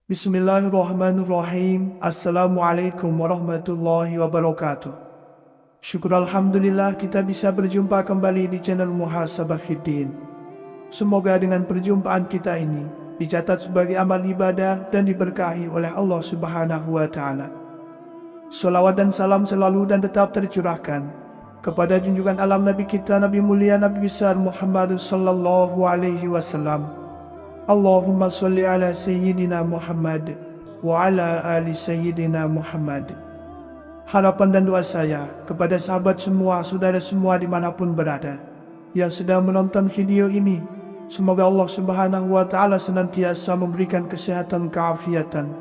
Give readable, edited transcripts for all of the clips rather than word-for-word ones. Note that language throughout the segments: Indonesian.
Bismillahirrahmanirrahim. Assalamualaikum warahmatullahi wabarakatuh. Syukur Alhamdulillah kita bisa berjumpa kembali di channel Muhasabah Fiddin. Semoga dengan perjumpaan kita ini dicatat sebagai amal ibadah dan diberkahi oleh Allah Subhanahu wa Ta'ala. Salawat dan salam selalu dan tetap tercurahkan kepada junjungan alam Nabi kita, Nabi mulia, Nabi besar Muhammad sallallahu alaihi wasallam. Allahumma salli ala Sayyidina Muhammad wa ala ali Sayyidina Muhammad. Harapan dan doa saya kepada sahabat semua, saudara semua dimanapun berada yang sedang menonton video ini, semoga Allah Subhanahu wa Ta'ala senantiasa memberikan kesehatan, keafiatan,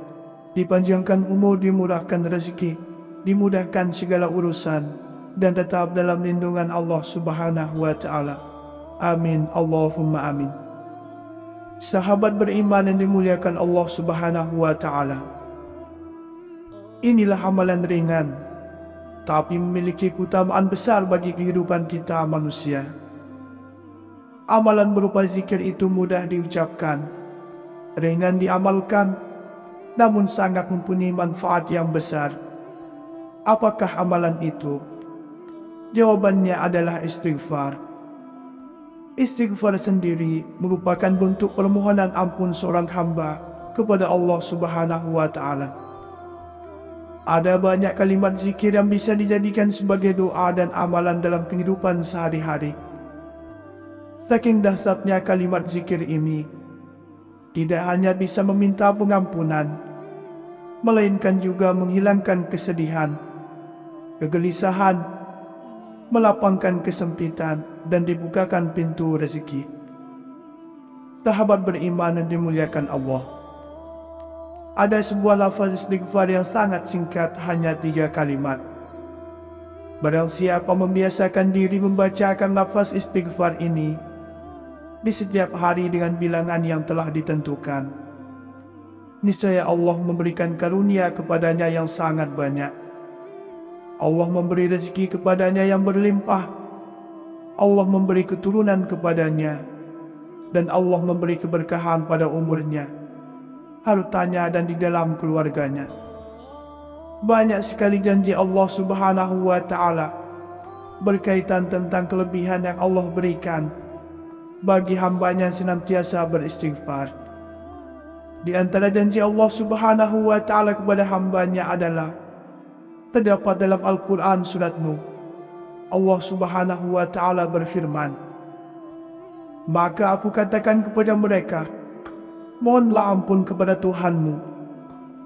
dipanjangkan umur, dimurahkan rezeki, dimudahkan segala urusan, dan tetap dalam lindungan Allah Subhanahu wa Ta'ala. Amin, Allahumma amin. Sahabat beriman yang dimuliakan Allah Subhanahu wa Ta'ala, inilah amalan ringan tapi memiliki keutamaan besar bagi kehidupan kita manusia. Amalan berupa zikir itu mudah diucapkan, ringan diamalkan, namun sangat mempunyai manfaat yang besar. Apakah amalan itu? Jawabannya adalah istighfar. Istighfar sendiri merupakan bentuk permohonan ampun seorang hamba kepada Allah Subhanahu wa Ta'ala. Ada banyak kalimat zikir yang bisa dijadikan sebagai doa dan amalan dalam kehidupan sehari-hari. Saking dahsyatnya kalimat zikir ini, tidak hanya bisa meminta pengampunan, melainkan juga menghilangkan kesedihan, kegelisahan, melapangkan kesempitan, dan dibukakan pintu rezeki. Sahabat beriman yang dimuliakan Allah, ada sebuah lafaz istighfar yang sangat singkat, hanya 3 kalimat. Barang siapa membiasakan diri membacakan lafaz istighfar ini di setiap hari dengan bilangan yang telah ditentukan, niscaya Allah memberikan karunia kepadanya yang sangat banyak. Allah memberi rezeki kepadanya yang berlimpah, Allah memberi keturunan kepadanya, dan Allah memberi keberkahan pada umurnya, hartanya, dan di dalam keluarganya. Banyak sekali janji Allah Subhanahu wa Ta'ala berkaitan tentang kelebihan yang Allah berikan bagi hambanya yang senantiasa beristighfar. Di antara janji Allah Subhanahu wa Ta'ala kepada hambanya adalah terdapat dalam Al-Quran surat Nuh. Allah Subhanahu wa Ta'ala berfirman, "Maka aku katakan kepada mereka, mohonlah ampun kepada Tuhanmu,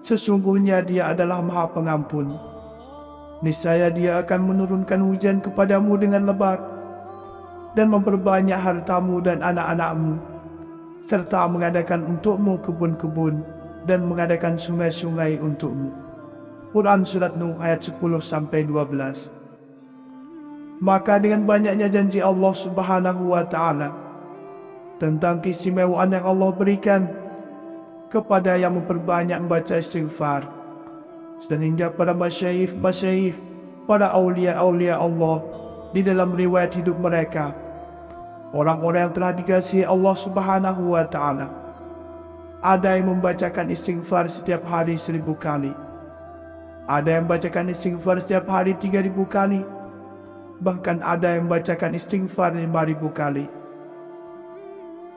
sesungguhnya Dia adalah Maha Pengampun. Niscaya Dia akan menurunkan hujan kepadamu dengan lebat, dan memperbanyak hartamu dan anak-anakmu, serta mengadakan untukmu kebun-kebun, dan mengadakan sungai-sungai untukmu." Quran Surat Nuh ayat 10-12. Maka dengan banyaknya janji Allah Subhanahu wa Ta'ala tentang keistimewaan yang Allah berikan kepada yang memperbanyak membaca istighfar, sehingga para masyayikh, para aulia-aulia Allah di dalam riwayat hidup mereka, orang-orang yang telah dikasihi Allah Subhanahu wa Ta'ala, ada yang membacakan istighfar setiap hari 1000 kali, ada yang membacakan istighfar setiap hari 3000 kali, bahkan ada yang membacakan istighfar 5000 kali.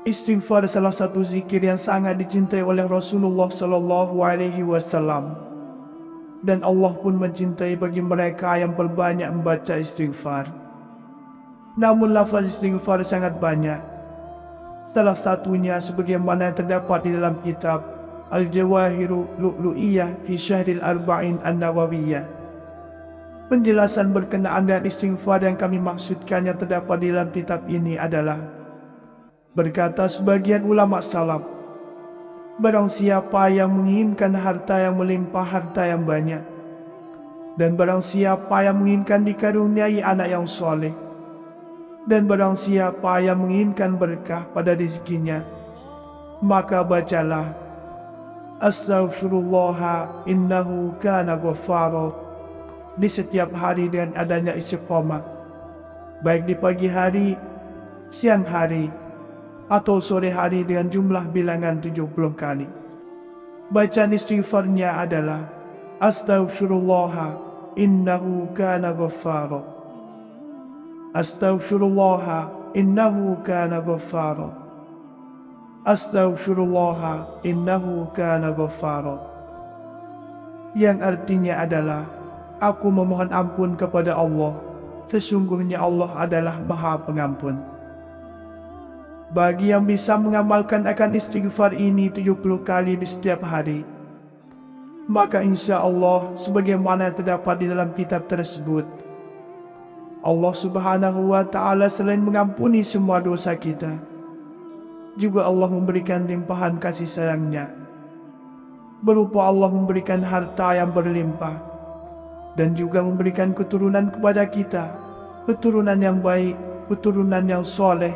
Istighfar salah satu zikir yang sangat dicintai oleh Rasulullah sallallahu alaihi wasallam, dan Allah pun mencintai bagi mereka yang berbanyak membaca istighfar. Namun lafaz istighfar sangat banyak. Salah satunya sebagaimana yang terdapat di dalam kitab Al-Jawahiru Lu'lu'iyah fi Syahril Arba'in An-Nawawiyah. Penjelasan berkenaan dengan istighfar yang kami maksudkan yang terdapat di dalam kitab ini adalah, berkata sebagian ulama salaf, barang siapa yang menginginkan harta yang melimpah, harta yang banyak, dan barang siapa yang menginginkan dikaruniai anak yang soleh, Dan barang siapa yang menginginkan berkah pada rezekinya, maka bacalah Astaghfirullah innahu kana ghaffara di setiap hari dengan adanya istiqomah, baik di pagi hari, siang hari, atau sore hari dengan jumlah bilangan 70 kali. Bacaan istighfarnya adalah Astaghfirullah innahu kana ghaffara. Astaghfirullah innahu kana ghaffara. Astaghfirullah innahu kana ghaffara. Yang artinya adalah, aku memohon ampun kepada Allah, sesungguhnya Allah adalah Maha Pengampun. Bagi yang bisa mengamalkan akan istighfar ini 70 kali di setiap hari, maka insya Allah sebagaimana terdapat di dalam kitab tersebut, Allah Subhanahu wa Ta'ala selain mengampuni semua dosa kita, juga Allah memberikan limpahan kasih sayangnya, berupa Allah memberikan harta yang berlimpah, dan juga memberikan keturunan kepada kita, keturunan yang baik, keturunan yang soleh,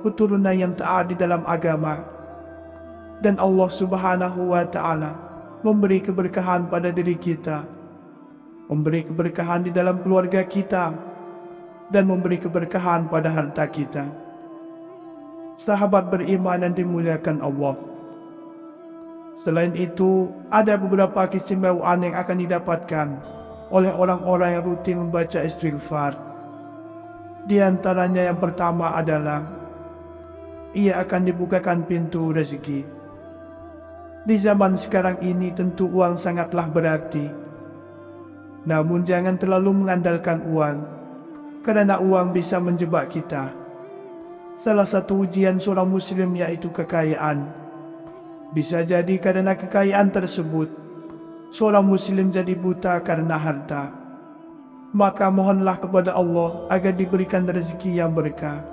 keturunan yang taat di dalam agama. Dan Allah Subhanahu wa Ta'ala memberi keberkahan pada diri kita, memberi keberkahan di dalam keluarga kita, dan memberi keberkahan pada harta kita. Sahabat beriman yang dimuliakan Allah, selain itu ada beberapa keistimewaan yang akan didapatkan oleh orang-orang yang rutin membaca istighfar. Di antaranya yang pertama adalah ia akan dibukakan pintu rezeki. Di zaman sekarang ini tentu uang sangatlah berarti, namun jangan terlalu mengandalkan uang, karena uang bisa menjebak kita. Salah satu ujian seorang muslim yaitu kekayaan. Bisa jadi karena kekayaan tersebut, seorang muslim jadi buta karena harta. Maka mohonlah kepada Allah agar diberikan rezeki yang berkah.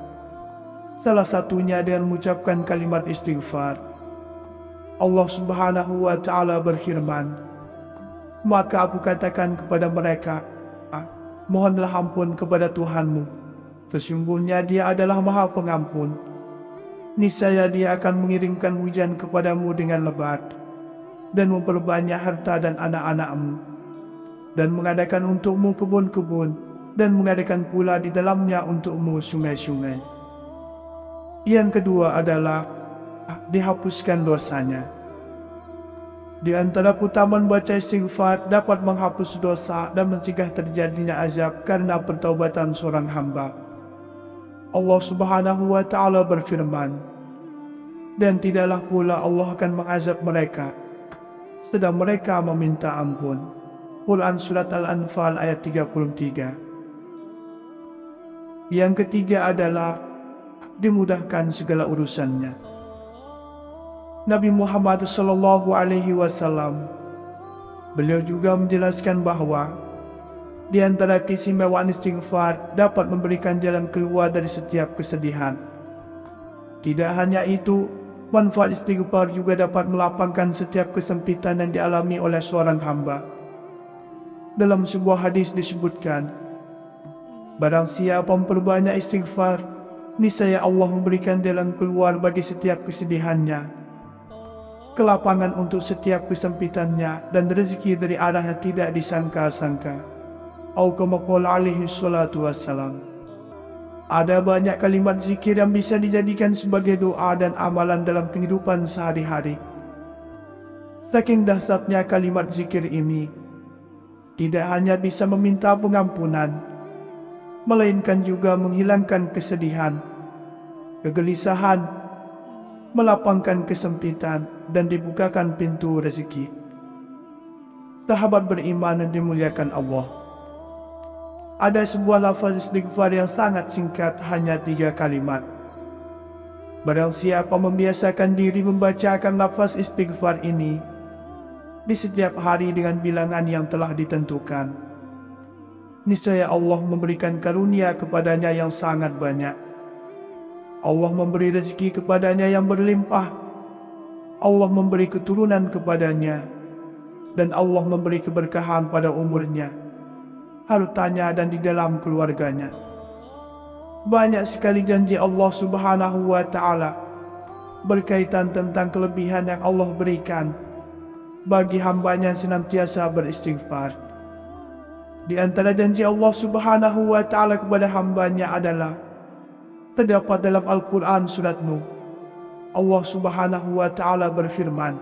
Salah satunya dengan mengucapkan kalimat istighfar. Allah Subhanahu wa Ta'ala berfirman, maka aku katakan kepada mereka, mohonlah ampun kepada Tuhanmu, sesungguhnya Dia adalah Maha Pengampun. Niscaya Dia akan mengirimkan hujan kepadamu dengan lebat, dan memperbanyak harta dan anak-anakmu, dan mengadakan untukmu kebun-kebun, dan mengadakan pula di dalamnya untukmu sungai-sungai. Yang kedua adalah dihapuskan dosanya. Di antara keutamaan baca istighfar dapat menghapus dosa dan mencegah terjadinya azab karena pertaubatan seorang hamba. Allah Subhanahu wa Ta'ala berfirman, dan tidaklah pula Allah akan mengazab mereka sedang mereka meminta ampun. Quran Surat Al-Anfal ayat 33. Yang ketiga adalah dimudahkan segala urusannya. Nabi Muhammad SAW, beliau juga menjelaskan bahwa di antara keistimewaan istighfar dapat memberikan jalan keluar dari setiap kesedihan. Tidak hanya itu, manfaat istighfar juga dapat melapangkan setiap kesempitan yang dialami oleh seorang hamba. Dalam sebuah hadis disebutkan, barang siapa memperbanyak istighfar, niscaya Allah memberikan jalan keluar bagi setiap kesedihannya, kelapangan untuk setiap kesempitannya, dan rezeki dari arah yang tidak disangka-sangka. Auqamaqala alaihi salatu wassalam. Ada banyak kalimat zikir yang bisa dijadikan sebagai doa dan amalan dalam kehidupan sehari-hari. Saking dahsyatnya kalimat zikir ini, tidak hanya bisa meminta pengampunan, melainkan juga menghilangkan kesedihan, kegelisahan, melapangkan kesempitan, dan dibukakan pintu rezeki. Sahabat beriman yang dimuliakan Allah, ada sebuah lafaz istighfar yang sangat singkat, hanya 3 kalimat. Barang siapa membiasakan diri membacakan lafaz istighfar ini di setiap hari dengan bilangan yang telah ditentukan, niscaya Allah memberikan karunia kepadanya yang sangat banyak. Allah memberi rezeki kepadanya yang berlimpah, Allah memberi keturunan kepadanya, dan Allah memberi keberkahan pada umurnya, hartanya, dan di dalam keluarganya. Banyak sekali janji Allah Subhanahu wa Ta'ala berkaitan tentang kelebihan yang Allah berikan bagi hambanya yang senantiasa beristighfar. Di antara janji Allah Subhanahu wa Ta'ala kepada hambanya adalah terdapat dalam Al-Quran surat Nuh. Allah Subhanahu wa Ta'ala berfirman,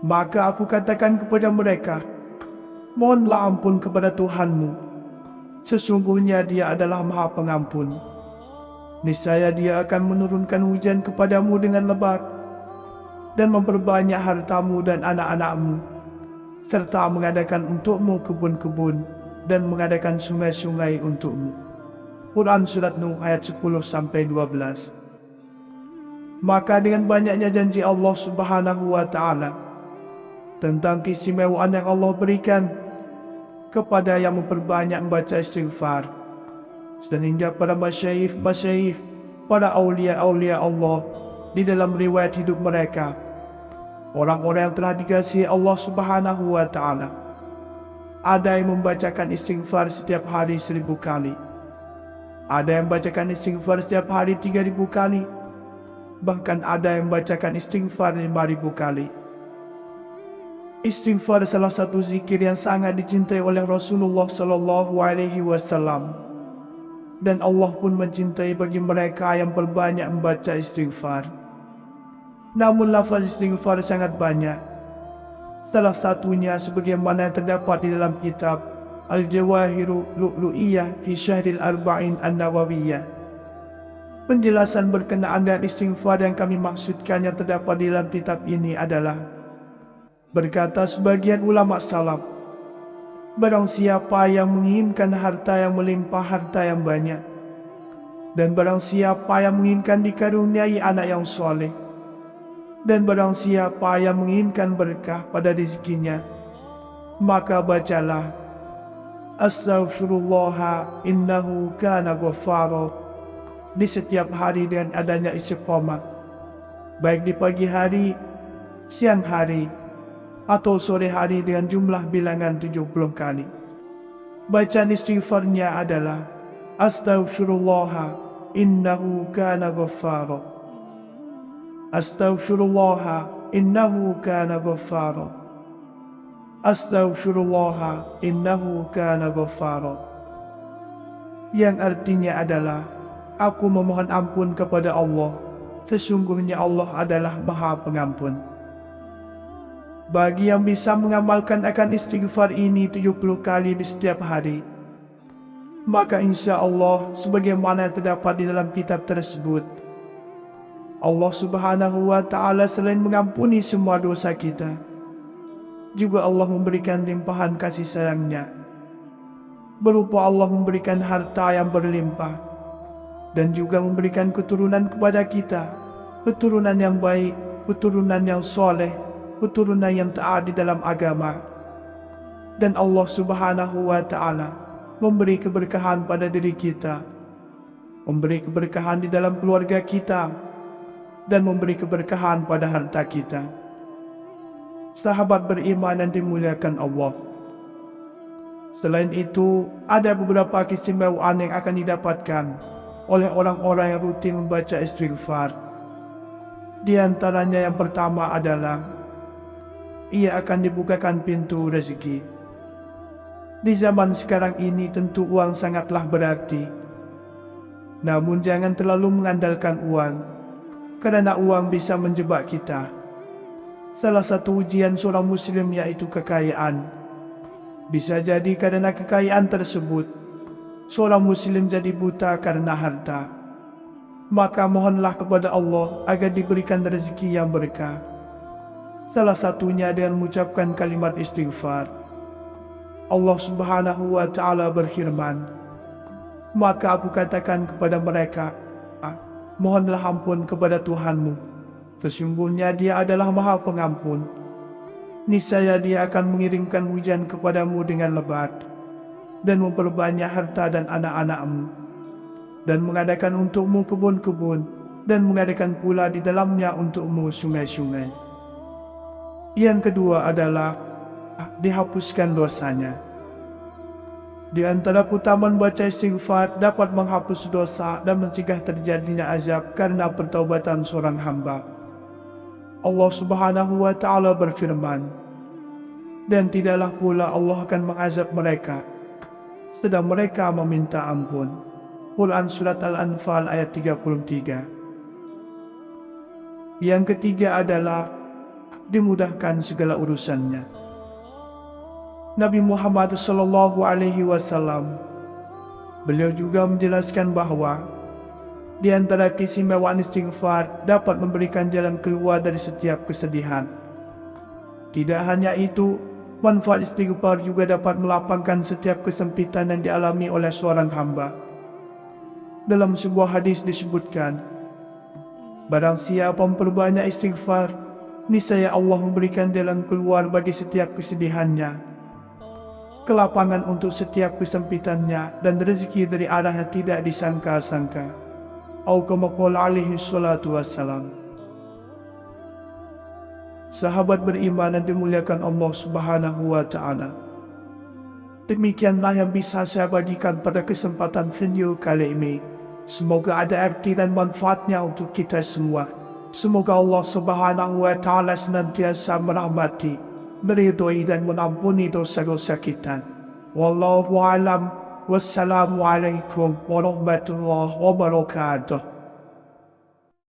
"Maka aku katakan kepada mereka, mohonlah ampun kepada Tuhanmu. Sesungguhnya Dia adalah Maha Pengampun. Niscaya Dia akan menurunkan hujan kepadamu dengan lebat dan memperbanyak hartamu dan anak-anakmu, serta mengadakan untukmu kebun-kebun dan mengadakan sungai-sungai untukmu." Quran Surat Nuh ayat 10-12. Maka dengan banyaknya janji Allah Subhanahu wa Ta'ala tentang keistimewaan yang Allah berikan kepada yang memperbanyak membaca istighfar, sehingga para masyayikh, para aulia-aulia Allah di dalam riwayat hidup mereka, orang-orang yang telah dikasihi Allah Subhanahu wa Ta'ala, ada yang membacakan istighfar setiap hari 1000 kali, ada yang membacakan istighfar setiap hari 3000 kali, bahkan ada yang membacakan istighfar 5000 kali. Istighfar salah satu zikir yang sangat dicintai oleh Rasulullah Sallallahu Alaihi Wasallam, dan Allah pun mencintai bagi mereka yang berbanyak membaca istighfar. Namun lafaz istighfar sangat banyak. Salah satunya sebagaimana yang terdapat di dalam kitab Al-Jawahiru Lu'lu'iyah fi Syahril Arba'in An-Nawawiyah. Penjelasan berkenaan dengan istighfar yang kami maksudkan yang terdapat di dalam kitab ini adalah, berkata sebagian ulama salaf, barang siapa yang menginginkan harta yang melimpah, harta yang banyak, dan barang siapa yang menginginkan dikaruniai anak yang soleh, dan barang siapa yang menginginkan berkah pada rezekinya, maka bacalah Astaghfirullah innahu kana ghaffara di setiap hari dengan adanya istiqomah, baik di pagi hari, siang hari, atau sore hari dengan jumlah bilangan 70 kali. Bacaan istighfarnya adalah Astaghfirullah innahu kana ghaffara. Astaghfirullah innahu kana ghaffara. Astaghfirullah innahu kana ghaffara. Yang artinya adalah, aku memohon ampun kepada Allah, sesungguhnya Allah adalah Maha Pengampun. Bagi yang bisa mengamalkan akan istighfar ini 70 kali di setiap hari, maka insya Allah sebagaimana terdapat di dalam kitab tersebut, Allah Subhanahu wa Ta'ala selain mengampuni semua dosa kita, juga Allah memberikan limpahan kasih sayangnya, berupa Allah memberikan harta yang berlimpah, dan juga memberikan keturunan kepada kita, keturunan yang baik, keturunan yang soleh, keturunan yang taat di dalam agama. Dan Allah Subhanahu wa Ta'ala memberi keberkahan pada diri kita, memberi keberkahan di dalam keluarga kita, dan memberi keberkahan pada harta kita. Sahabat beriman yang dimuliakan Allah, selain itu ada beberapa keistimewaan yang akan didapatkan oleh orang-orang yang rutin membaca istighfar. Di antaranya yang pertama adalah ia akan dibukakan pintu rezeki. Di zaman sekarang ini tentu uang sangatlah berarti. Namun jangan terlalu mengandalkan uang, karena uang bisa menjebak kita. Salah satu ujian seorang muslim yaitu kekayaan. Bisa jadi karena kekayaan tersebut, seorang muslim jadi buta karena harta. Maka mohonlah kepada Allah agar diberikan rezeki yang berkah. Salah satunya dengan mengucapkan kalimat istighfar. Allah Subhanahu wa Ta'ala berfirman, maka aku katakan kepada mereka, mohonlah ampun kepada Tuhanmu, sesungguhnya Dia adalah Maha Pengampun. Niscaya Dia akan mengirimkan hujan kepadamu dengan lebat, dan memperbanyak harta dan anak-anakmu, dan mengadakan untukmu kebun-kebun, dan mengadakan pula di dalamnya untukmu sungai-sungai. Yang kedua adalah dihapuskan dosanya. Di antara keutamaan baca istighfar dapat menghapus dosa dan mencegah terjadinya azab karena pertaubatan seorang hamba. Allah Subhanahu wa Ta'ala berfirman, "Dan tidaklah pula Allah akan mengazab mereka sedang mereka meminta ampun." Quran Surat Al-Anfal ayat 33. Yang ketiga adalah dimudahkan segala urusannya. Nabi Muhammad SAW, beliau juga menjelaskan bahwa di antara keistimewaan istighfar dapat memberikan jalan keluar dari setiap kesedihan. Tidak hanya itu, manfaat istighfar juga dapat melapangkan setiap kesempitan yang dialami oleh seorang hamba. Dalam sebuah hadis disebutkan, barang siapa memperbanyak istighfar, niscaya Allah memberikan jalan keluar bagi setiap kesedihannya, kelapangan untuk setiap kesempitannya, dan rezeki dari arah yang tidak disangka-sangka. Atau kama qala alaihi salatu wassalam. Sahabat beriman yang dimuliakan Allah Subhanahu wa Ta'ala, demikianlah yang bisa saya bagikan pada kesempatan video kali ini. Semoga ada arti dan manfaatnya untuk kita semua. Semoga Allah Subhanahu wa Ta'ala senantiasa merahmati, meridhoi dan mengampuni dosa-dosa kita. Wallahu a'lam. Wassalamualaikum warahmatullahi wabarakatuh.